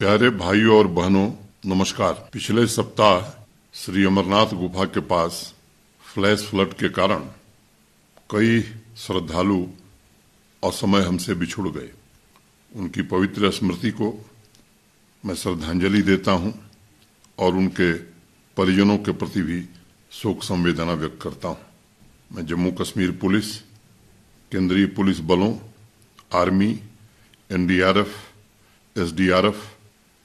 प्यारे भाइयों और बहनों, नमस्कार। पिछले सप्ताह श्री अमरनाथ गुफा के पास फ्लैश फ्लड के कारण कई श्रद्धालु असमय हमसे बिछुड़ गए। उनकी पवित्र स्मृति को मैं श्रद्धांजलि देता हूं और उनके परिजनों के प्रति भी शोक संवेदना व्यक्त करता हूं। मैं जम्मू कश्मीर पुलिस, केंद्रीय पुलिस बलों, आर्मी, एनडीआरएफ, एसडीआरएफ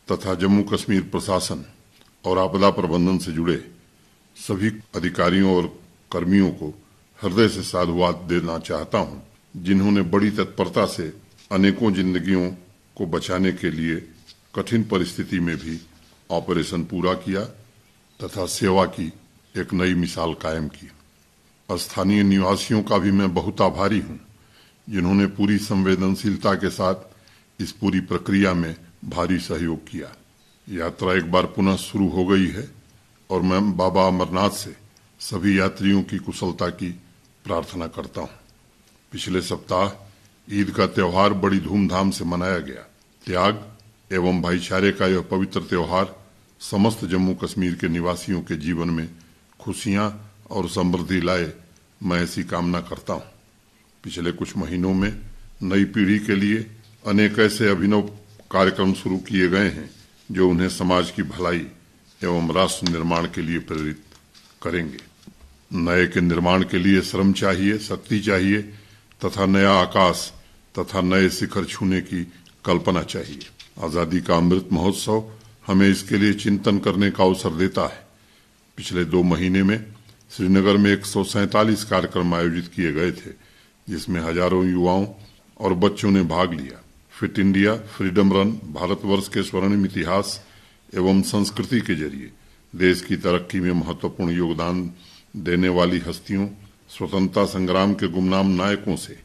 तथा जम्मू कश्मीर प्रशासन और आपदा प्रबंधन से जुड़े सभी अधिकारियों और कर्मियों को हृदय से साधुवाद देना चाहता हूं, जिन्होंने बड़ी तत्परता से अनेकों जिंदगियों को बचाने के लिए कठिन परिस्थिति में भी ऑपरेशन पूरा किया तथा सेवा की एक नई मिसाल कायम की। स्थानीय निवासियों का भी मैं बहुत आभारी हूं, जिन्होंने पूरी संवेदनशीलता के साथ इस पूरी प्रक्रिया में भारी सहयोग किया। यात्रा एक बार पुनः शुरू हो गई है और मैं बाबा अमरनाथ से सभी यात्रियों की कुशलता की प्रार्थना करता हूं। पिछले सप्ताह ईद का त्योहार बड़ी धूमधाम से मनाया गया। त्याग एवं भाईचारे का यह पवित्र त्योहार समस्त जम्मू कश्मीर के निवासियों के जीवन में खुशियां और समृद्धि लाए, मैं ऐसी कामना करता हूं। पिछले कुछ महीनों में नई पीढ़ी के लिए अनेक ऐसे अभिनव कार्यक्रम शुरू किए गए हैं जो उन्हें समाज की भलाई एवं राष्ट्र निर्माण के लिए प्रेरित करेंगे। नए के निर्माण के लिए श्रम चाहिए, शक्ति चाहिए तथा नया आकाश तथा नए शिखर छूने की कल्पना चाहिए। आजादी का अमृत महोत्सव हमें इसके लिए चिंतन करने का अवसर देता है। पिछले 2 महीने में श्रीनगर में 147 कार्यक्रम आयोजित किए गए थे, जिसमें हजारों युवाओं और बच्चों ने भाग लिया। Fit India, freedom run, Bharatvarsh के स्वर्णिम इतिहास एवं संस्कृति के जरिए देश की तरक्की में महत्वपूर्ण योगदान देने वाली हस्तियों, स्वतंत्रता संग्राम के गुमनाम नायकों से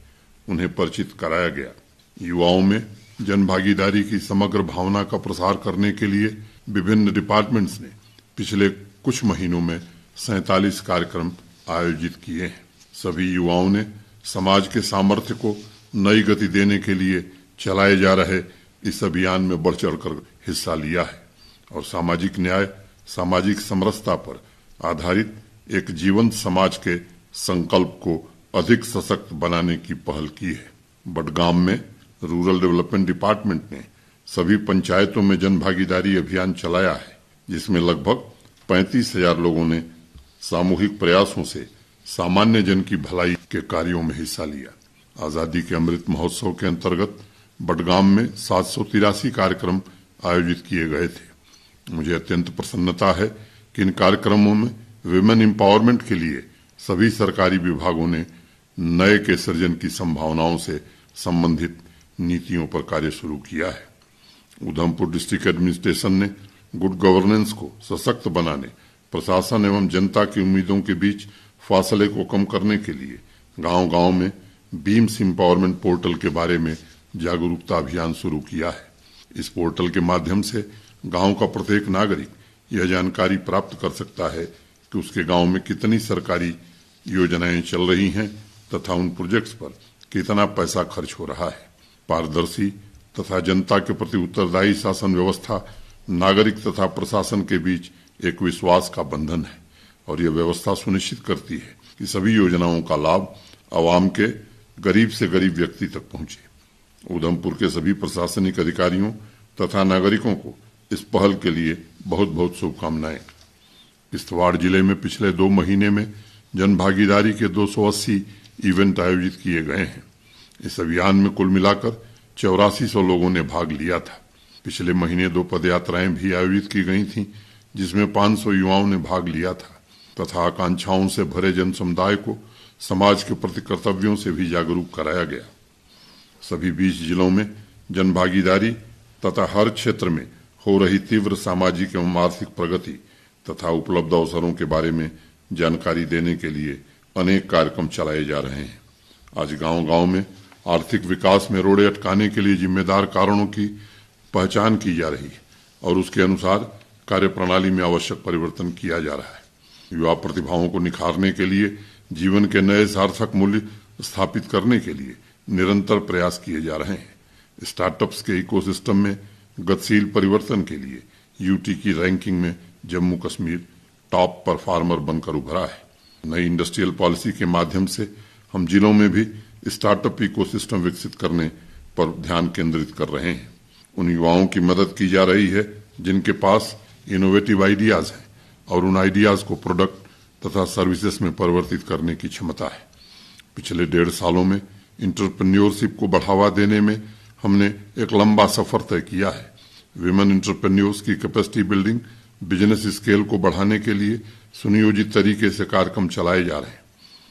उन्हें परिचित कराया गया। युवाओं में जनभागीदारी की समग्र भावना का प्रसार करने के लिए विभिन्न डिपार्टमेंट्स ने पिछले कुछ महीनों में 47 कार्यक्रम आयोजित किए हैं। सभी युवाओं ने समाज के सामर्थ्य को नई गति देने के लिए चलाए जा रहे इस अभियान में बढ़ चढ़कर हिस्सा लिया है और सामाजिक न्याय, सामाजिक समरसता पर आधारित एक जीवंत समाज के संकल्प को अधिक सशक्त बनाने की पहल की है। बडगाम में रूरल डेवलपमेंट डिपार्टमेंट ने सभी पंचायतों में जनभागीदारी अभियान चलाया है, जिसमें लगभग 35,000 लोगों ने सामूहिक प्रयासों से सामान्य जन की भलाई के कार्यों में हिस्सा लिया। आजादी के अमृत महोत्सव के अंतर्गत बडगाम में 783 कार्यक्रम आयोजित किए गए थे। मुझे अत्यंत प्रसन्नता है कि इन कार्यक्रमों में विमेन एम्पावरमेंट के लिए सभी सरकारी विभागों ने नए के सृजन की संभावनाओं से संबंधित नीतियों पर कार्य शुरू किया है। उधमपुर डिस्ट्रिक्ट एडमिनिस्ट्रेशन ने गुड गवर्नेंस को सशक्त बनाने, प्रशासन एवं जनता की उम्मीदों के बीच फासले को कम करने के लिए गांव-गांव में बीम्स एम्पावरमेंट पोर्टल के बारे में जागरूकता अभियान शुरू किया है। इस पोर्टल के माध्यम से गांव का प्रत्येक नागरिक यह जानकारी प्राप्त कर सकता है कि उसके गांव में कितनी सरकारी योजनाएं चल रही हैं तथा उन प्रोजेक्ट्स पर कितना पैसा खर्च हो रहा है। पारदर्शी तथा जनता के प्रति उत्तरदायी शासन व्यवस्था नागरिक तथा प्रशासन के बीच एक विश्वास का बंधन है और यह व्यवस्था सुनिश्चित करती है कि सभी योजनाओं का लाभ आवाम के गरीब से गरीब व्यक्ति तक पहुंचे। उधमपुर के सभी प्रशासनिक अधिकारियों तथा नागरिकों को इस पहल के लिए बहुत बहुत शुभकामनाएं। किश्तवाड़ जिले में पिछले 2 महीने में जनभागीदारी के 280 इवेंट आयोजित किए गए हैं। इस अभियान में कुल मिलाकर 8400 लोगों ने भाग लिया था। पिछले महीने 2 पदयात्राएं भी आयोजित की गई थीं, जिसमें 500 युवाओं ने भाग लिया था तथा आकांक्षाओं से भरे जन समुदाय को समाज के प्रति कर्तव्यों से भी जागरूक कराया गया। सभी 20 जिलों में जनभागीदारी तथा हर क्षेत्र में हो रही तीव्र सामाजिक एवं आर्थिक प्रगति तथा उपलब्ध अवसरों के बारे में जानकारी देने के लिए अनेक कार्यक्रम चलाए जा रहे हैं। आज गांव-गांव में आर्थिक विकास में रोड़े अटकाने के लिए जिम्मेदार कारणों की पहचान की जा रही है और उसके अनुसार कार्यप्रणाली में आवश्यक परिवर्तन किया जा रहा है। युवा प्रतिभाओं को निखारने के लिए, जीवन के नए सार्थक मूल्य स्थापित करने के लिए निरंतर प्रयास किए जा रहे हैं। स्टार्टअप्स के इकोसिस्टम में गतिशील परिवर्तन के लिए यूटी की रैंकिंग में जम्मू कश्मीर टॉप परफॉर्मर बनकर उभरा है। नई इंडस्ट्रियल पॉलिसी के माध्यम से हम जिलों में भी स्टार्टअप इकोसिस्टम विकसित करने पर ध्यान केंद्रित कर रहे हैं। उन युवाओं की मदद की जा रही है जिनके पास इनोवेटिव आइडियाज हैं और उन आइडियाज को प्रोडक्ट तथा सर्विसेज में परिवर्तित करने की क्षमता है। पिछले 1.5 सालों में एंटरप्रेन्योरशिप को बढ़ावा देने में हमने एक लंबा सफर तय किया है। विमेन एंटरप्रेन्योर्स की कैपेसिटी बिल्डिंग, बिजनेस स्केल को बढ़ाने के लिए सुनियोजित तरीके से कार्यक्रम चलाए जा रहे हैं।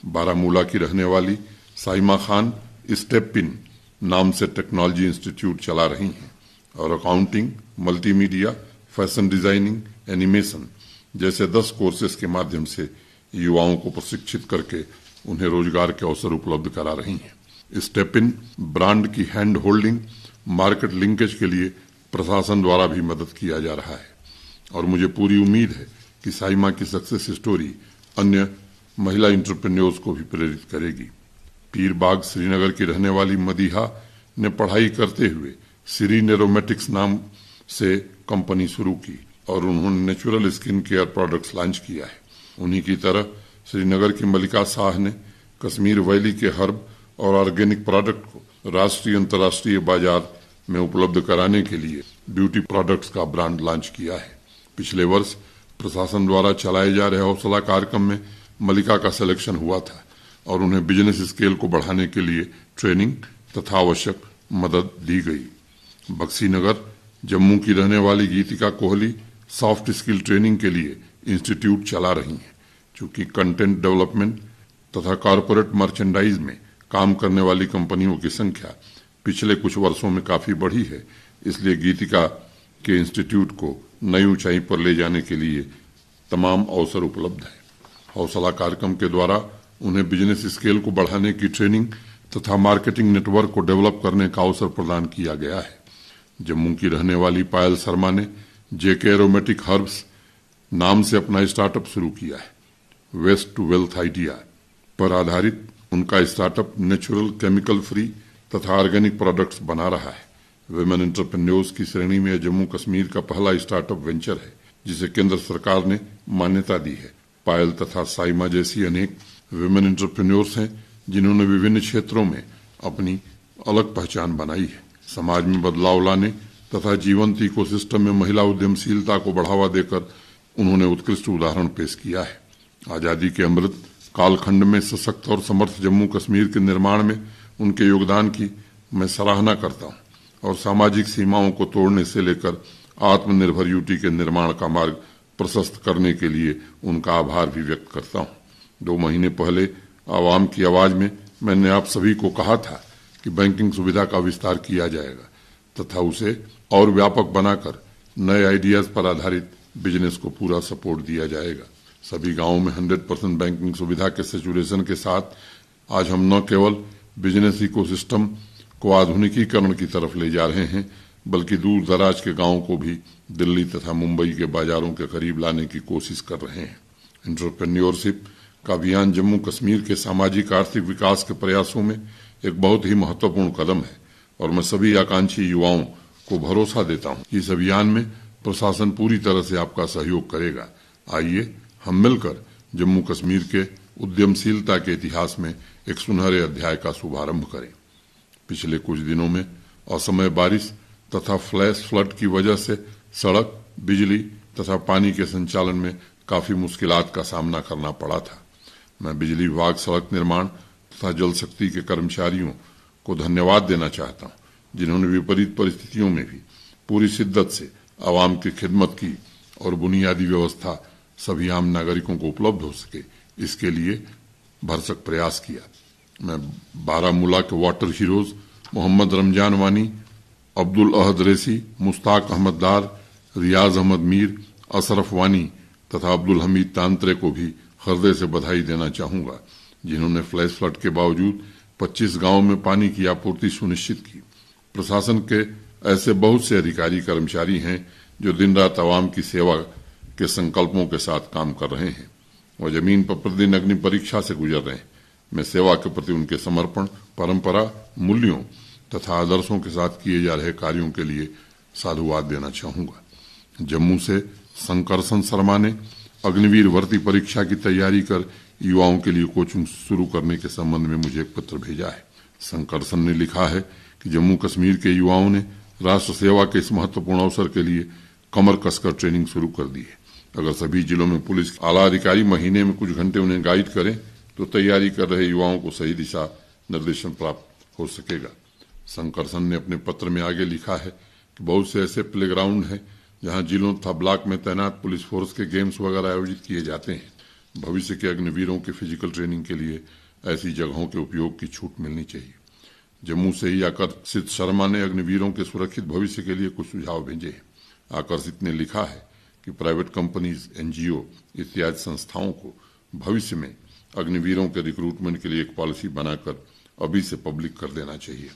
बारामूला की रहने वाली साइमा खान स्टेप इन नाम से टेक्नोलॉजी इंस्टीट्यूट चला रही हैं और accounting, multimedia, fashion designing, animation जैसे 10 कोर्सेज के माध्यम से युवाओं को प्रशिक्षित करके उन्हें रोजगार के अवसर उपलब्ध करा रही हैं। स्टेप इन ब्रांड की हैंड होल्डिंग, मार्केट लिंकेज के लिए प्रशासन द्वारा भी मदद किया जा रहा है और मुझे पूरी उम्मीद है कि साइमा की सक्सेस स्टोरी अन्य महिला एंटरप्रेन्योर्स को भी प्रेरित करेगी। पीरबाग श्रीनगर की रहने वाली मदीहा ने पढ़ाई करते हुए सीरीन एरोमेटिक्स नाम से कंपनी शुरू की और उन्होंने natural skin care products launch किया है। उन्हीं की तरह श्रीनगर की मलिका शाह ने कश्मीर वैली के हर्ब और ऑर्गेनिक प्रोडक्ट को राष्ट्रीय अंतर्राष्ट्रीय बाजार में उपलब्ध कराने के लिए ब्यूटी प्रोडक्ट्स का ब्रांड लॉन्च किया है। पिछले वर्ष प्रशासन द्वारा चलाए जा रहे हौसला कार्यक्रम में मलिका का सिलेक्शन हुआ था और उन्हें बिजनेस स्केल को बढ़ाने के लिए ट्रेनिंग तथा आवश्यक मदद दी गई। बक्सीनगर जम्मू की रहने वाली गीतिका कोहली सॉफ्ट स्किल ट्रेनिंग के लिए इंस्टीट्यूट चला रही हैं। चूंकि कंटेंट डेवलपमेंट तथा कॉरपोरेट मर्चेंडाइज में काम करने वाली कंपनियों की संख्या पिछले कुछ वर्षों में काफी बढ़ी है, इसलिए गीतिका के इंस्टीट्यूट को नई ऊंचाई पर ले जाने के लिए तमाम अवसर उपलब्ध है। हौसला कार्यक्रम के द्वारा उन्हें बिजनेस स्केल को बढ़ाने की ट्रेनिंग तथा मार्केटिंग नेटवर्क को डेवलप करने का अवसर प्रदान किया गया है। जम्मू की रहने वाली पायल शर्मा ने जेके एरोमेटिक हर्ब्स नाम से अपना स्टार्टअप शुरू किया है। वेस्ट टू वेल्थ आइडिया पर आधारित उनका स्टार्टअप नेचुरल, केमिकल फ्री तथा ऑर्गेनिक प्रोडक्ट्स बना रहा है। विमेन एंटरप्रेन्योर्स की श्रेणी में जम्मू कश्मीर का पहला स्टार्टअप वेंचर है जिसे केंद्र सरकार ने मान्यता दी है। पायल तथा साइमा जैसी अनेक विमेन एंटरप्रेन्योर्स हैं जिन्होंने विभिन्न क्षेत्रों में अपनी अलग पहचान बनाई है। समाज में बदलाव लाने तथा जीवंत इकोसिस्टम में महिला उद्यमशीलता को बढ़ावा देकर उन्होंने उत्कृष्ट उदाहरण पेश किया है। आजादी के अमृत कालखंड में सशक्त और समर्थ जम्मू कश्मीर के निर्माण में उनके योगदान की मैं सराहना करता हूं और सामाजिक सीमाओं को तोड़ने से लेकर आत्मनिर्भर यूटी के निर्माण का मार्ग प्रशस्त करने के लिए उनका आभार भी व्यक्त करता हूं। 2 महीने पहले आवाम की आवाज में मैंने आप सभी को कहा था कि बैंकिंग सुविधा का विस्तार किया जाएगा तथा उसे और व्यापक बनाकर नए आइडियाज पर आधारित बिजनेस को पूरा सपोर्ट दिया जाएगा। सभी गांवों में 100% बैंकिंग सुविधा के सैचुरेशन के साथ आज हम न केवल बिजनेस इकोसिस्टम को आधुनिकीकरण की तरफ ले जा रहे हैं बल्कि दूर दराज के गांवों को भी दिल्ली तथा मुंबई के बाजारों के करीब लाने की कोशिश कर रहे हैं। एंटरप्रेन्योरशिप का अभियान जम्मू कश्मीर के सामाजिक आर्थिक विकास के प्रयासों में एक बहुत ही महत्वपूर्ण कदम है और मैं सभी आकांक्षी युवाओं को भरोसा देता हूं कि इस अभियान में प्रशासन पूरी तरह से आपका सहयोग करेगा। आइए हम मिलकर जम्मू कश्मीर के उद्यमशीलता के इतिहास में एक सुनहरे अध्याय का शुभारंभ करें। पिछले कुछ दिनों में असमय बारिश तथा फ्लैश फ्लड की वजह से सड़क, बिजली तथा पानी के संचालन में काफी मुश्किलात का सामना करना पड़ा था। मैं बिजली विभाग, सड़क निर्माण तथा जल शक्ति के कर्मचारियों को धन्यवाद देना चाहता हूं जिन्होंने विपरीत परिस्थितियों में भी पूरी शिद्दत से आवाम की खिदमत की और बुनियादी व्यवस्था सभी आम नागरिकों को उपलब्ध हो सके इसके लिए भरसक प्रयास किया। मैं बारामूला के वाटर हीरोज मोहम्मद रमजान वानी, अब्दुल अहद रेसी, मुश्ताक अहमद दार, रियाज अहमद मीर, अशरफ वानी तथा अब्दुल हमीद तांत्रे को भी हृदय से बधाई देना चाहूंगा जिन्होंने फ्लैश फ्लड के बावजूद 25 गांवों में पानी की आपूर्ति सुनिश्चित की। प्रशासन के ऐसे बहुत से अधिकारी कर्मचारी हैं जो दिन रात आवाम की सेवा के संकल्पों के साथ काम कर रहे हैं। वह जमीन पर प्रतिदिन अग्नि परीक्षा से गुजर रहे हैं। मैं सेवा के प्रति उनके समर्पण, परंपरा, मूल्यों तथा आदर्शों के साथ किए जा रहे कार्यों के लिए साधुवाद देना चाहूंगा। जम्मू से शंकरसन शर्मा ने अग्निवीर भर्ती परीक्षा की तैयारी कर युवाओं के लिए कोचिंग शुरू करने के संबंध में मुझे एक पत्र भेजा है। शंकरसन ने लिखा है कि जम्मू कश्मीर के युवाओं ने राष्ट्र सेवा के इस महत्वपूर्ण अवसर के लिए कमर कसकर ट्रेनिंग शुरू कर दी है। अगर सभी जिलों में पुलिस आला अधिकारी महीने में कुछ घंटे उन्हें गाइड करें तो तैयारी कर रहे युवाओं को सही दिशा निर्देशन प्राप्त हो सकेगा। शंकरसन ने अपने पत्र में आगे लिखा है कि बहुत से ऐसे प्लेग्राउंड हैं जहां जिलों तथा ब्लॉक में तैनात पुलिस फोर्स के गेम्स वगैरह आयोजित किए जाते हैं। भविष्य के अग्निवीरों के फिजिकल ट्रेनिंग के लिए ऐसी जगहों के उपयोग की छूट मिलनी चाहिए। जम्मू से ही आकर्षित शर्मा ने अग्निवीरों के सुरक्षित भविष्य के लिए कुछ सुझाव भेजे हैं। आकर्षित ने लिखा है कि प्राइवेट कंपनीज, एनजीओ इत्यादि संस्थाओं को भविष्य में अग्निवीरों के रिक्रूटमेंट के लिए एक पॉलिसी बनाकर अभी से पब्लिक कर देना चाहिए।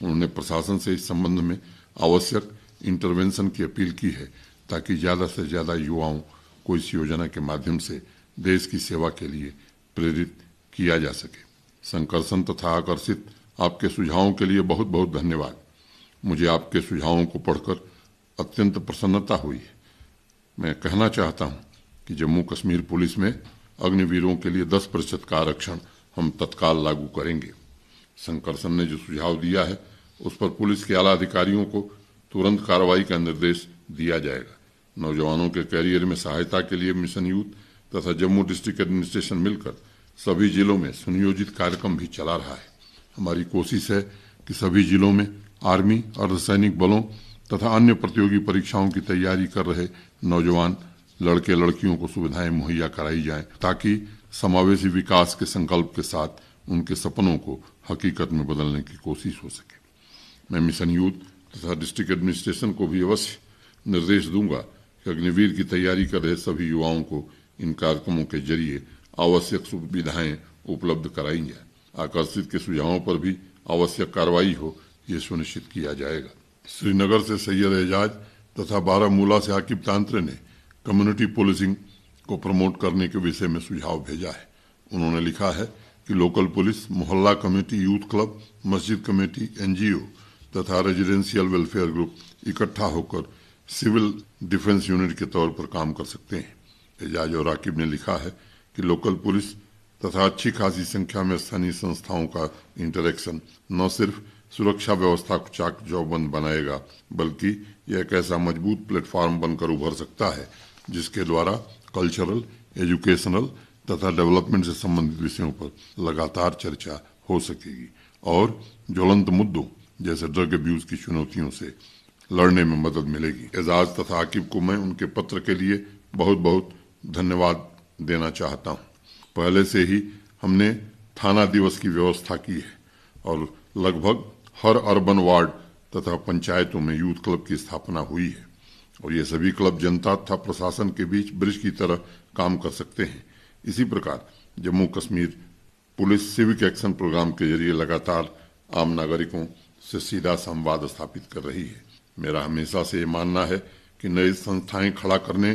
उन्होंने प्रशासन से इस संबंध में आवश्यक इंटरवेंशन की अपील की है ताकि ज्यादा से ज्यादा युवाओं को इस योजना के माध्यम से देश की सेवा के लिए प्रेरित किया जा सके। शंकरसन तथा आकर्षित, आपके सुझावों के लिए बहुत बहुत धन्यवाद। मुझे आपके सुझावों को पढ़कर अत्यंत प्रसन्नता हुई है। मैं कहना चाहता हूं कि जम्मू कश्मीर पुलिस में अग्निवीरों के लिए 10% का आरक्षण हम तत्काल लागू करेंगे। शंकरसन ने जो सुझाव दिया है उस पर पुलिस के आला अधिकारियों को तुरंत कार्रवाई का निर्देश दिया जाएगा। नौजवानों के करियर में सहायता के लिए मिशन यूथ तथा जम्मू डिस्ट्रिक्ट एडमिनिस्ट्रेशन मिलकर सभी जिलों में सुनियोजित कार्यक्रम भी चला रहा है। हमारी कोशिश है कि सभी जिलों में आर्मी, अर्धसैनिक बलों तथा अन्य प्रतियोगी परीक्षाओं की तैयारी कर रहे नौजवान लड़के लड़कियों को सुविधाएं मुहैया कराई जाएं ताकि समावेशी विकास के संकल्प के साथ उनके सपनों को हकीकत में बदलने की कोशिश हो सके। मैं मिशन यूथ तथा डिस्ट्रिक्ट एडमिनिस्ट्रेशन को भी अवश्य निर्देश दूंगा कि अग्निवीर की तैयारी कर रहे सभी युवाओं को इन कार्यक्रमों के जरिए आवश्यक सुविधाएं उपलब्ध कराई जाए। आकर्षित के सुझावों पर भी आवश्यक कार्रवाई हो, ये सुनिश्चित किया जाएगा। श्रीनगर से सैयद एजाज तथा बारामूला से आकिब तांत्रे ने कम्युनिटी पुलिसिंग को प्रमोट करने के विषय में सुझाव भेजा है। उन्होंने लिखा है कि लोकल पुलिस, मोहल्ला कमेटी, यूथ क्लब, मस्जिद कमेटी, एनजीओ तथा रेजिडेंशियल वेलफेयर ग्रुप इकट्ठा होकर सिविल डिफेंस यूनिट के तौर पर काम कर सकते हैं। एजाज और आकिब ने लिखा है कि लोकल पुलिस तथा अच्छी खासी संख्या में स्थानीय संस्थाओं का इंटरेक्शन न सिर्फ सुरक्षा व्यवस्था को चाक चौबंद बनाएगा बल्कि यह एक ऐसा मजबूत प्लेटफॉर्म बनकर उभर सकता है जिसके द्वारा कल्चरल, एजुकेशनल तथा डेवलपमेंट से संबंधित विषयों पर लगातार चर्चा हो सकेगी और ज्वलंत मुद्दों जैसे ड्रग अब्यूज की चुनौतियों से लड़ने में मदद मिलेगी। एजाज तथा आकिब को मैं उनके पत्र के लिए बहुत बहुत धन्यवाद देना चाहता हूं। पहले से ही हमने थाना दिवस की व्यवस्था की है और लगभग हर अर्बन वार्ड तथा पंचायतों में यूथ क्लब की स्थापना हुई है और ये सभी क्लब जनता तथा प्रशासन के बीच ब्रिज की तरह काम कर सकते हैं। इसी प्रकार Jammu Kashmir police civic action programme के जरिए लगातार आम नागरिकों से सीधा संवाद स्थापित कर रही है। मेरा हमेशा से ये मानना है कि नई संस्थाएं खड़ा करने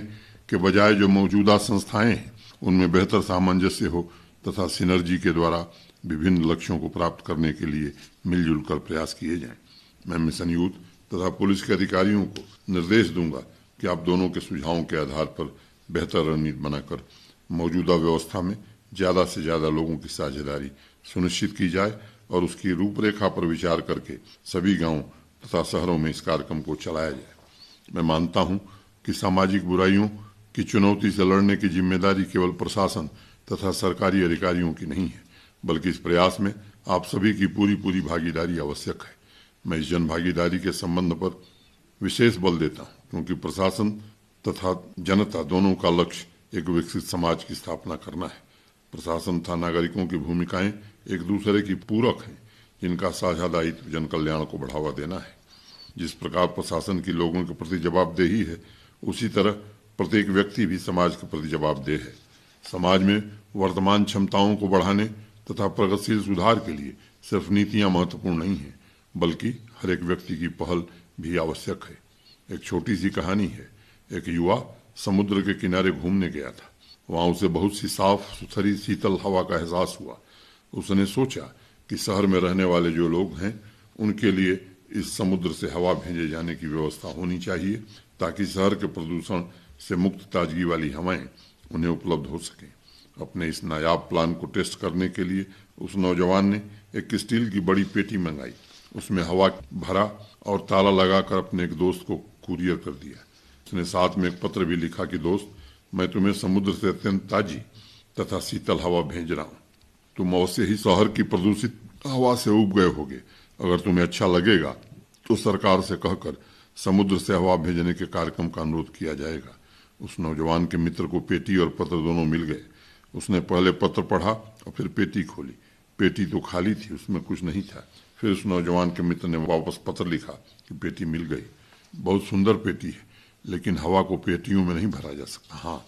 के बजाय जो मौजूदा संस्थाएं हैं उनमें बेहतर सामंजस्य हो तथा सिनर्जी के द्वारा विभिन्न लक्ष्यों को प्राप्त करने के लिए मिलजुल कर प्रयास किए जाएं। मैं मिशन यूथ तथा पुलिस के अधिकारियों को निर्देश दूंगा कि आप दोनों के सुझावों के आधार पर बेहतर रणनीति बनाकर मौजूदा व्यवस्था में ज्यादा से ज्यादा लोगों की साझेदारी सुनिश्चित की जाए और उसकी रूपरेखा पर विचार करके सभी गांवों तथा शहरों में इस कार्यक्रम को चलाया जाए। मैं मानता हूं कि सामाजिक बुराइयों की चुनौती से लड़ने की जिम्मेदारी केवल प्रशासन तथा सरकारी अधिकारियों की नहीं है बल्कि इस प्रयास में आप सभी की पूरी भागीदारी आवश्यक है। मैं इस जन भागीदारी के संबंध पर विशेष बल देता हूं क्योंकि प्रशासन तथा जनता दोनों का लक्ष्य एक विकसित समाज की स्थापना करना है। प्रशासन तथा नागरिकों की भूमिकाएं एक दूसरे की पूरक हैं जिनका साझा दायित्व जन कल्याण को बढ़ावा देना है। जिस प्रकार प्रशासन की लोगों के प्रति जवाबदेही है उसी तरह प्रत्येक व्यक्ति भी समाज के प्रति जवाबदेह है। समाज में वर्तमान क्षमताओं को बढ़ाने तथा प्रगतिशील सुधार के लिए सिर्फ नीतियां महत्वपूर्ण नहीं है बल्कि हर एक व्यक्ति की पहल भी आवश्यक है। एक छोटी सी कहानी है। एक युवा समुद्र के किनारे घूमने गया था। वहां उसे बहुत सी साफ सुथरी शीतल हवा का एहसास हुआ। उसने सोचा कि शहर में रहने वाले जो लोग हैं उनके लिए इस समुद्र से हवा भेजे जाने की व्यवस्था होनी चाहिए ताकि शहर के प्रदूषण से मुक्त ताजगी वाली हवाएं उन्हें उपलब्ध हो सकें। अपने इस नायाब प्लान को टेस्ट करने के लिए उस नौजवान ने एक स्टील की बड़ी पेटी मंगाई, उसमें हवा भरा और ताला लगाकर अपने एक दोस्त को कुरियर कर दिया। उसने साथ में एक पत्र भी लिखा कि दोस्त, मैं तुम्हें समुद्र से अत्यंत ताजी तथा शीतल हवा भेज रहा हूँ। तुम अवश्य ही शहर की प्रदूषित हवा से उब गए होगे। अगर तुम्हें अच्छा लगेगा तो सरकार से कहकर समुद्र से हवा भेजने के कार्यक्रम का अनुरोध किया जाएगा। उस नौजवान के मित्र को पेटी और पत्र दोनों मिल गए। उसने पहले पत्र पढ़ा और फिर पेटी खोली। पेटी तो खाली थी, उसमें कुछ नहीं था। फिर उस नौजवान के मित्र ने वापस पत्र लिखा कि पेटी मिल गई। बहुत सुंदर पेटी है, लेकिन हवा को पेटियों में नहीं भरा जा सकता। हाँ,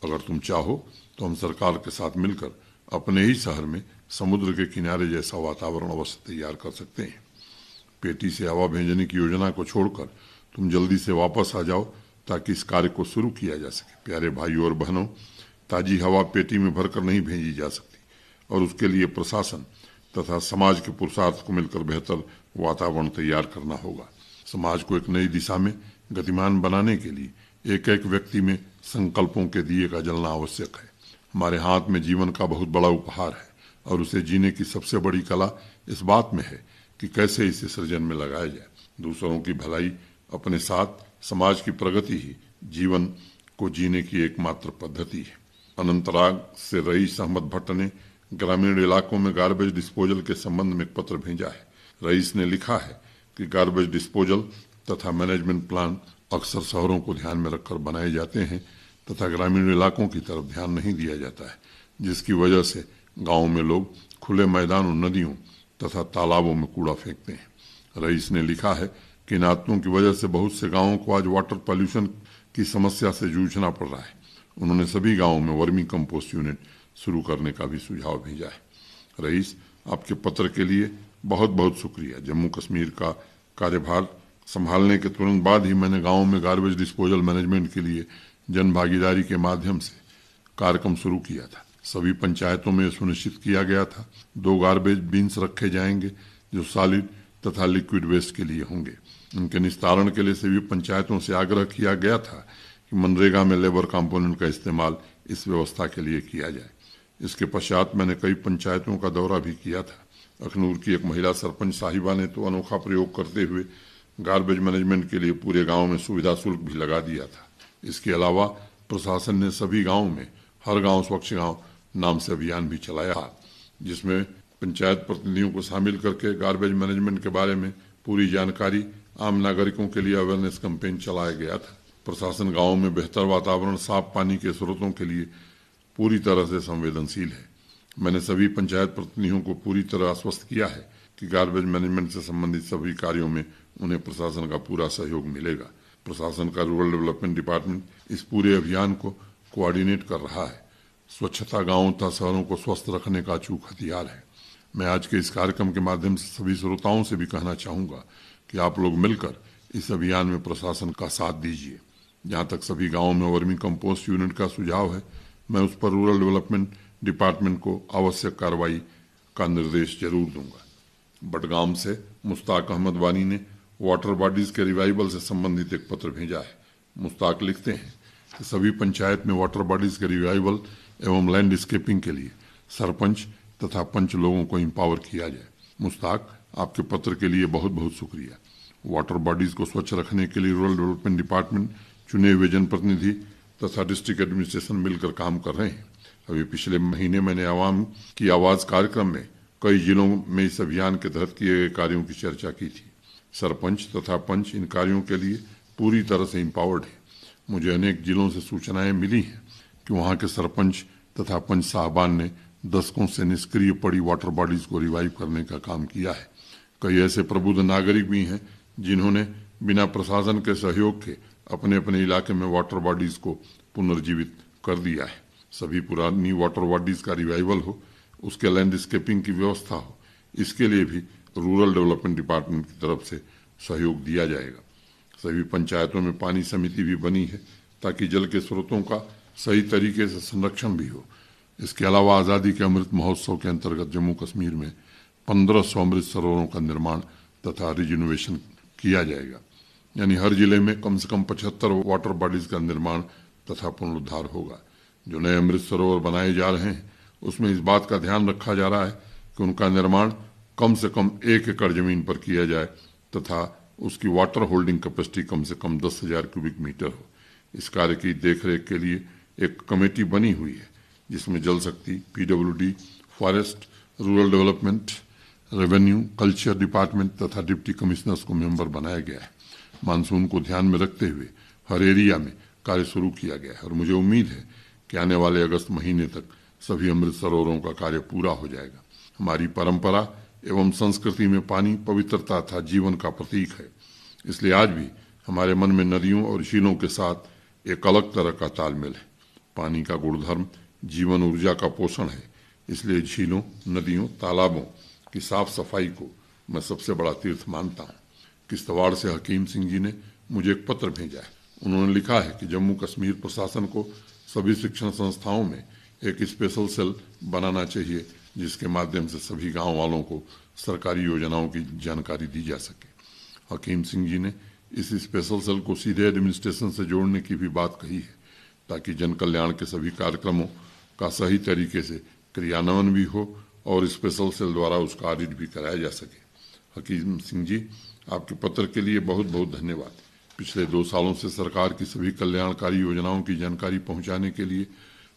अगर तुम चाहो तो हम सरकार के साथ मिलकर अपने ही शहर में समुद्र के किनारे जैसा वातावरण अवश्य तैयार कर सकते हैं। पेटी से हवा भेजने की योजना को छोड़कर तुम जल्दी से वापस आ जाओ ताकि इस कार्य को शुरू किया जा सके। प्यारे भाइयों और बहनों, ताजी हवा पेटी में भरकर नहीं भेजी जा सकती और उसके लिए प्रशासन तथा समाज के पुरुषार्थ को मिलकर बेहतर वातावरण तैयार करना होगा। समाज को एक नई दिशा में गतिमान बनाने के लिए एक एक व्यक्ति में संकल्पों के दिए का जलना आवश्यक है। हमारे हाथ में जीवन का बहुत बड़ा उपहार है और उसे जीने की सबसे बड़ी कला इस बात में है कि कैसे इसे सृजन में लगाया जाए। दूसरों की भलाई, अपने साथ समाज की प्रगति ही जीवन को जीने की एकमात्र पद्धति है। अनंतनाग से रईस अहमद भट्ट ने ग्रामीण इलाकों में गार्बेज डिस्पोजल के संबंध में एक पत्र भेजा है। रईस ने लिखा है कि गार्बेज डिस्पोजल तथा मैनेजमेंट प्लान अक्सर शहरों को ध्यान में रखकर बनाए जाते हैं तथा ग्रामीण इलाकों की तरफ ध्यान नहीं दिया जाता है, जिसकी वजह से गांवों में लोग खुले मैदानों, नदियों तथा तालाबों में कूड़ा फेंकते हैं। रईस ने लिखा है कि इन आदतों की वजह से बहुत से गांवों को आज वाटर पॉल्यूशन की समस्या से जूझना पड़ रहा है। उन्होंने सभी गांवों में वर्मी कंपोस्ट यूनिट शुरू करने का भी सुझाव भेजा है। रईस, आपके पत्र के लिए बहुत बहुत शुक्रिया। जम्मू कश्मीर का कार्यभार संभालने के तुरंत बाद ही मैंने गांवों में गार्बेज डिस्पोजल मैनेजमेंट के लिए जन भागीदारी के माध्यम से कार्यक्रम शुरू किया था। सभी पंचायतों में सुनिश्चित किया गया था 2 गार्बेज बिन्स रखे जाएंगे जो सॉलिड तथा लिक्विड वेस्ट के लिए होंगे। उनके निस्तारण के लिए सभी पंचायतों से आग्रह किया गया था कि मनरेगा में लेबर कंपोनेंट का इस्तेमाल इस व्यवस्था के लिए किया जाए। इसके पश्चात मैंने कई पंचायतों का दौरा भी किया था। अखनूर की एक महिला सरपंच साहिबा ने तो अनोखा प्रयोग करते हुए गार्बेज मैनेजमेंट के लिए पूरे गांव में सुविधा शुल्क भी लगा दिया था। इसके अलावा प्रशासन ने सभी गांवों में हर गांव स्वच्छ गांव नाम से अभियान भी चलाया, जिसमें पंचायत प्रतिनिधियों को शामिल करके गार्बेज मैनेजमेंट के बारे में पूरी जानकारी आम नागरिकों के लिए अवेयरनेस कैंपेन चलाया गया था। प्रशासन गांवों में बेहतर वातावरण, साफ पानी के स्रोतों के लिए पूरी तरह से संवेदनशील है। मैंने सभी पंचायत प्रतिनिधियों को पूरी तरह आश्वस्त किया है कि गार्बेज मैनेजमेंट से संबंधित सभी कार्यों में उन्हें प्रशासन का पूरा सहयोग मिलेगा। प्रशासन का रूरल डेवलपमेंट डिपार्टमेंट इस पूरे अभियान को कोऑर्डिनेट कर रहा है। स्वच्छता गांवों तथा शहरों को स्वस्थ रखने का अचूक हथियार है। मैं आज के इस कार्यक्रम के माध्यम से सभी श्रोताओं से भी कहना चाहूंगा कि आप लोग मिलकर इस अभियान में प्रशासन का साथ दीजिए। जहां तक सभी गांवों में वर्मी कंपोस्ट यूनिट का सुझाव है, मैं उस पर रूरल डेवलपमेंट डिपार्टमेंट को आवश्यक कार्रवाई का निर्देश जरूर दूंगा। बडगाम से मुश्ताक अहमद वानी ने वाटर बॉडीज के रिवाइवल से संबंधित एक पत्र भेजा है। मुश्ताक लिखते हैं कि सभी पंचायत में वाटर बॉडीज के रिवाइवल एवं लैंडस्केपिंग के लिए सरपंच तथा पंच लोगों को एम्पावर किया जाए। मुश्ताक, आपके पत्र के लिए बहुत बहुत शुक्रिया। वाटर बॉडीज को स्वच्छ रखने के लिए रूरल डेवलपमेंट डिपार्टमेंट, चुने हुए जनप्रतिनिधि तथा डिस्ट्रिक्ट एडमिनिस्ट्रेशन मिलकर काम कर रहे हैं। अभी पिछले महीने मैंने आवाम की आवाज कार्यक्रम में कई जिलों में इस अभियान के तहत किए गए कार्यों की चर्चा की थी। सरपंच तथा पंच इन कार्यों के लिए पूरी तरह से एम्पावर्ड है। मुझे अनेक जिलों से सूचनाएं मिली हैं कि वहां के सरपंच तथा पंच साहबान ने दशकों से निष्क्रिय पड़ी वाटर बॉडीज को रिवाइव करने का काम किया है। कई ऐसे प्रबुद्ध नागरिक भी हैं जिन्होंने बिना प्रशासन के सहयोग के अपने अपने इलाके में वाटर बॉडीज को पुनर्जीवित कर दिया है। सभी पुरानी वाटर बॉडीज का रिवाइवल हो, उसके लैंडस्केपिंग की व्यवस्था हो, इसके लिए भी रूरल डेवलपमेंट डिपार्टमेंट की तरफ से सहयोग दिया जाएगा। सभी पंचायतों में पानी समिति भी बनी है ताकि जल के स्रोतों का सही तरीके से संरक्षण भी हो। इसके अलावा आज़ादी के अमृत महोत्सव के अंतर्गत जम्मू कश्मीर में 1500 अमृत सरोवरों का निर्माण तथा रिजोल्यूशन किया जाएगा। यानी हर जिले में कम से कम 75 वाटर बॉडीज का निर्माण तथा पुनरुद्धार होगा। जो नए अमृत सरोवर बनाए जा रहे हैं उसमें इस बात का ध्यान रखा जा रहा है कि उनका निर्माण कम से कम 1 एकड़ जमीन पर किया जाए तथा उसकी वाटर होल्डिंग कैपेसिटी कम से कम 10,000 क्यूबिक मीटर हो। इस कार्य की देखरेख के लिए एक कमेटी बनी हुई है जिसमें जल शक्ति, PWD, forest, rural development, revenue, culture department तथा डिप्टी कमिश्नर्स को मेंबर बनाया गया है। मानसून को ध्यान में रखते हुए हर एरिया में कार्य शुरू किया गया है और मुझे उम्मीद है कि आने वाले अगस्त महीने तक सभी अमृत सरोवरों का कार्य पूरा हो जाएगा। हमारी परंपरा एवं संस्कृति में पानी पवित्रता तथा जीवन का प्रतीक है, इसलिए आज भी हमारे मन में नदियों और झीलों के साथ एक अलग तरह का तालमेल है। पानी का गुणधर्म जीवन ऊर्जा का पोषण है, इसलिए झीलों, नदियों, तालाबों की साफ सफाई को मैं सबसे बड़ा तीर्थ मानता हूँ। किश्तवाड़ से हकीम सिंह जी ने मुझे एक पत्र भेजा है। उन्होंने लिखा है कि जम्मू कश्मीर प्रशासन को सभी शिक्षण संस्थाओं में एक स्पेशल सेल बनाना चाहिए जिसके माध्यम से सभी गांव वालों को सरकारी योजनाओं की जानकारी दी जा सके। हकीम सिंह जी ने इस स्पेशल सेल को सीधे एडमिनिस्ट्रेशन से जोड़ने की भी बात कही है ताकि जन कल्याण के सभी कार्यक्रमों का सही तरीके से क्रियान्वयन भी हो और स्पेशल सेल द्वारा उसका ऑडिट भी कराया जा सके। हकीम सिंह जी, आपके पत्र के लिए बहुत बहुत धन्यवाद। पिछले 2 सालों से सरकार की सभी कल्याणकारी योजनाओं की जानकारी पहुंचाने के लिए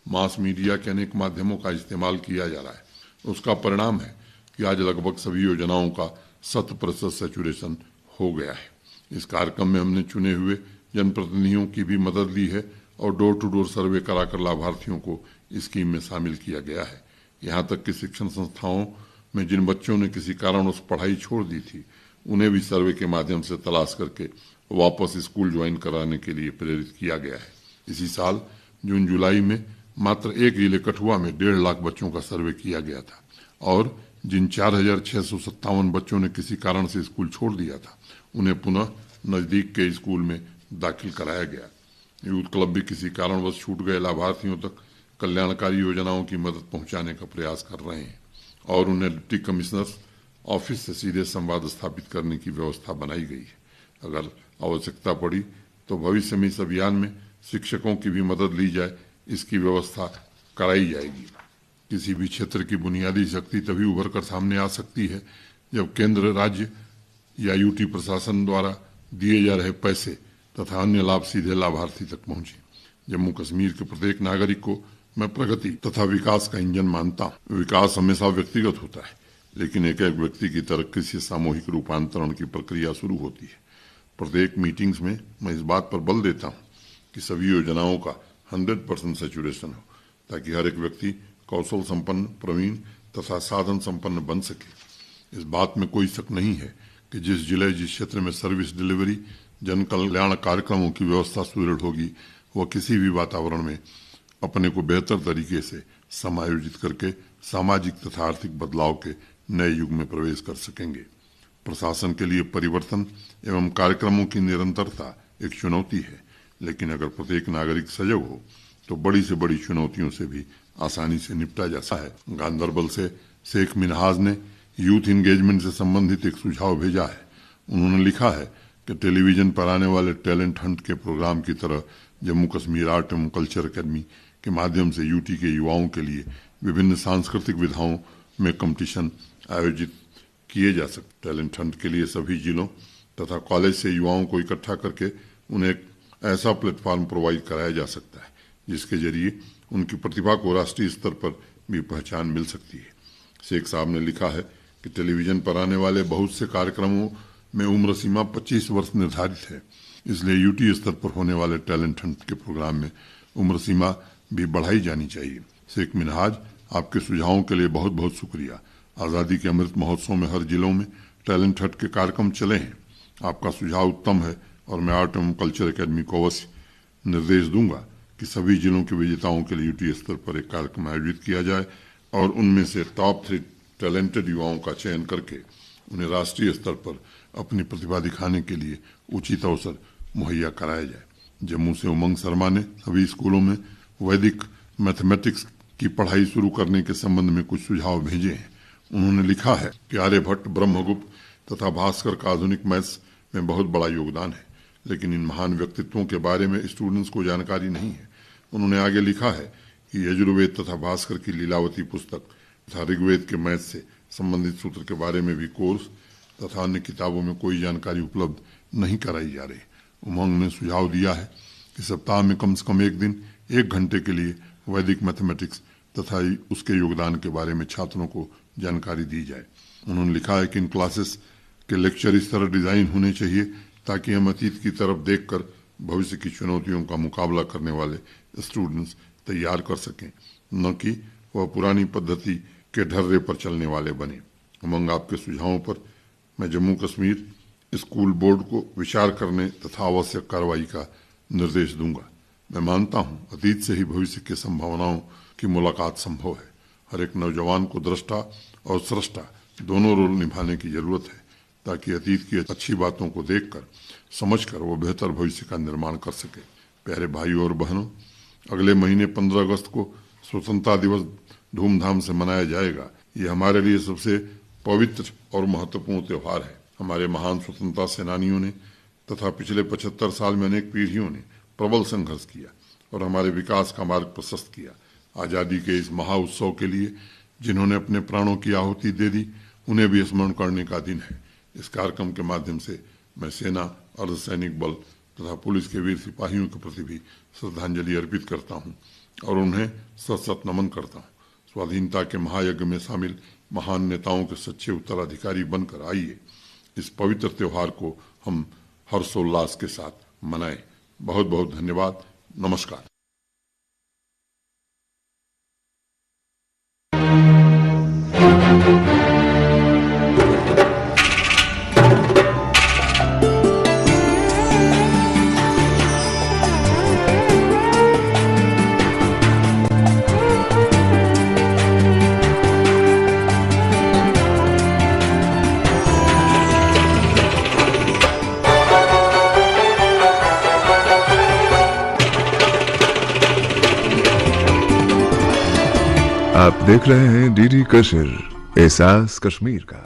मास मीडिया के अनेक माध्यमों का इस्तेमाल किया जा रहा है। उसका परिणाम है कि आज लगभग सभी योजनाओं का 100% सैचुरेशन हो गया है। इस कार्यक्रम में हमने चुने हुए जनप्रतिनिधियों की भी मदद ली है और डोर टू डोर सर्वे कराकर लाभार्थियों को स्कीम में शामिल किया गया है। यहाँ तक कि शिक्षण संस्थाओं में जिन बच्चों ने किसी कारणवश पढ़ाई छोड़ दी थी उन्हें भी सर्वे के माध्यम से तलाश करके वापस स्कूल ज्वाइन कराने के लिए प्रेरित किया गया है। इसी साल जून जुलाई में मात्र एक जिले कठुआ में 1.5 लाख बच्चों का सर्वे किया गया था और जिन 4,657 बच्चों ने किसी कारण से स्कूल छोड़ दिया था उन्हें पुनः नजदीक के स्कूल में दाखिल कराया गया। यूथ क्लब भी किसी कारणवश छूट गए लाभार्थियों तक कल्याणकारी योजनाओं की मदद पहुंचाने का प्रयास कर रहे हैं और उन्हें डिप्टी कमिश्नर्स ऑफिस से सीधे संवाद स्थापित करने की व्यवस्था बनाई गई है। अगर आवश्यकता पड़ी तो भविष्य में इस अभियान में शिक्षकों की भी मदद ली जाए, इसकी व्यवस्था कराई जाएगी। किसी भी क्षेत्र की बुनियादी शक्ति तभी उभर कर सामने आ सकती है जब केंद्र, राज्य या यूटी प्रशासन द्वारा दिए जा रहे पैसे तथा अन्य लाभ सीधे लाभार्थी तक पहुंचे। जम्मू कश्मीर के प्रत्येक नागरिक को मैं प्रगति तथा विकास का इंजन मानता हूँ। विकास हमेशा व्यक्तिगत होता है, लेकिन एक एक व्यक्ति की तरक्की से सामूहिक रूपांतरण की प्रक्रिया शुरू होती है। प्रत्येक मीटिंग्स में मैं इस बात पर बल देता हूँ कि सभी योजनाओं का 100% सैचुरेशन हो ताकि हर एक व्यक्ति कौशल संपन्न, प्रवीण तथा साधन संपन्न बन सके। इस बात में कोई शक नहीं है कि जिस जिले, जिस क्षेत्र में सर्विस डिलीवरी, जन कल्याण कार्यक्रमों की व्यवस्था सुदृढ़ होगी वह किसी भी वातावरण में अपने को बेहतर तरीके से समायोजित करके सामाजिक तथा आर्थिक बदलाव के नए युग में प्रवेश कर सकेंगे। प्रशासन के लिए परिवर्तन एवं कार्यक्रमों की निरंतरता एक चुनौती है, लेकिन अगर प्रत्येक नागरिक सजग हो तो बड़ी से बड़ी चुनौतियों से भी आसानी से निपटा जा सकता है। गांदरबल से शेख मिनहाज ने यूथ इंगेजमेंट से संबंधित एक सुझाव भेजा है। उन्होंने लिखा है कि टेलीविजन पर आने वाले टैलेंट हंट के प्रोग्राम की तरह जम्मू कश्मीर आर्ट एवं कल्चर अकेडमी के माध्यम से यूटी के युवाओं के लिए विभिन्न सांस्कृतिक विधाओं में कंपटीशन आयोजित किए जा सकते। टैलेंट हंट के लिए सभी जिलों तथा कॉलेज से युवाओं को इकट्ठा करके उन्हें एक ऐसा प्लेटफॉर्म प्रोवाइड कराया जा सकता है जिसके जरिए उनकी प्रतिभा को राष्ट्रीय स्तर पर भी पहचान मिल सकती है। शेख साहब ने लिखा है कि टेलीविजन पर आने वाले बहुत से कार्यक्रमों में उम्र सीमा 25 वर्ष निर्धारित है, इसलिए यूटी स्तर पर होने वाले टैलेंट हंट के प्रोग्राम में उम्र सीमा भी बढ़ाई जानी चाहिए। शेख मिनहाज, आपके सुझावों के लिए बहुत बहुत शुक्रिया। आज़ादी के अमृत महोत्सव में हर जिलों में टैलेंट हंट के कार्यक्रम चले हैं। आपका सुझाव उत्तम है और मैं आर्ट एवं कल्चर अकेडमी को अवश्य निर्देश दूंगा कि सभी जिलों के विजेताओं के लिए यूटी स्तर पर एक कार्यक्रम आयोजित किया जाए और उनमें से टॉप 3 टैलेंटेड युवाओं का चयन करके उन्हें राष्ट्रीय स्तर पर अपनी प्रतिभा दिखाने के लिए उचित अवसर मुहैया कराया जाए। जम्मू से उमंग शर्मा ने सभी स्कूलों में वैदिक मैथमेटिक्स की पढ़ाई शुरू करने के संबंध में कुछ सुझाव भेजे हैं। उन्होंने लिखा है कि आर्यभट्ट, ब्रह्मगुप्त तथा भास्कर का आधुनिक मैथ्स में बहुत बड़ा योगदान है, लेकिन इन महान व्यक्तित्वों के बारे में स्टूडेंट्स को जानकारी नहीं है। उन्होंने आगे लिखा है कि यजुर्वेद तथा भास्कर की लीलावती पुस्तक तथा ऋग्वेद के मैथ से संबंधित सूत्र के बारे में भी कोर्स तथा अन्य किताबों में कोई जानकारी उपलब्ध नहीं कराई जा रही। उमंग ने सुझाव दिया है कि सप्ताह में कम से कम एक दिन 1 घंटे के लिए वैदिक मैथमेटिक्स तथा उसके योगदान के बारे में छात्रों को जानकारी दी जाए। उन्होंने लिखा है कि इन क्लासेस के लेक्चर इस तरह डिजाइन होने चाहिए ताकि हम अतीत की तरफ देखकर भविष्य की चुनौतियों का मुकाबला करने वाले स्टूडेंट्स तैयार कर सकें, न कि वह पुरानी पद्धति के ढर्रे पर चलने वाले बने। उमंग, आपके सुझावों पर मैं जम्मू कश्मीर स्कूल बोर्ड को विचार करने तथा आवश्यक कार्रवाई का निर्देश दूंगा। मैं मानता हूं अतीत से ही भविष्य की संभावनाओं की मुलाकात संभव है। हर एक नौजवान को दृष्टा और सृष्टा दोनों रोल निभाने की जरूरत है ताकि अतीत की अच्छी बातों को देखकर समझकर वो बेहतर भविष्य का निर्माण कर सके। प्यारे भाइयों और बहनों, अगले महीने 15 अगस्त को स्वतंत्रता दिवस धूमधाम से मनाया जाएगा। ये हमारे लिए सबसे पवित्र और महत्वपूर्ण त्योहार है। हमारे महान स्वतंत्रता सेनानियों ने तथा पिछले 75 साल में अनेक पीढ़ियों ने प्रबल संघर्ष किया और हमारे विकास का मार्ग प्रशस्त किया। आजादी के इस महा उत्सव के लिए जिन्होंने अपने प्राणों की आहुति दे दी, उन्हें भी स्मरण करने का दिन है। इस कार्यक्रम के माध्यम से मैं सेना, अर्धसैनिक बल तथा पुलिस के वीर सिपाहियों के प्रति भी श्रद्धांजलि अर्पित करता हूं और उन्हें सत नमन करता हूं। स्वाधीनता के महायज्ञ में शामिल महान नेताओं के सच्चे उत्तराधिकारी बनकर आइए इस पवित्र त्योहार को हम हर्षोल्लास के साथ मनाएं। बहुत बहुत धन्यवाद। नमस्कार। आप देख रहे हैं डीडी कश्मीर, एहसास कश्मीर का।